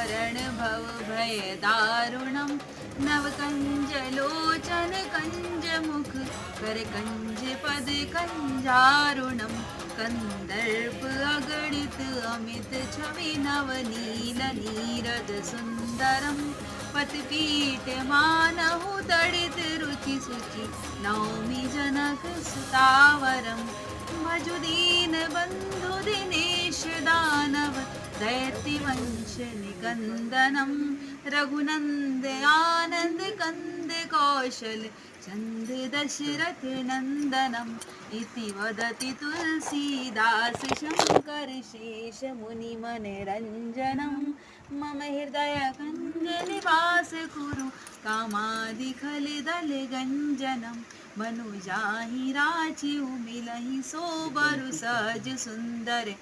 मरण भव भय दारुणं नवकंज लोचन कंज मुख कर कंज पद कंजारुणम कंदर्प अगणित अमित छवि नवनील नीरद सुंदरम पतपीठ मानहु तडित रुचि सुचि नौमि जनक सुतावरम भजुदीन बंधु दिनेश दानव दैत्य वंश निकंदनम रघुनंद आनंद कंद कौशल चंद दशरथ नंदनम इति वदति तुलसीदास शंकर शेष मुनि मनरंजनम मम हृदय कंज निवास कुरु कामादि खल दल गंजनम मनुजाहि राचि मिलहि सोबरु सहज सुंदर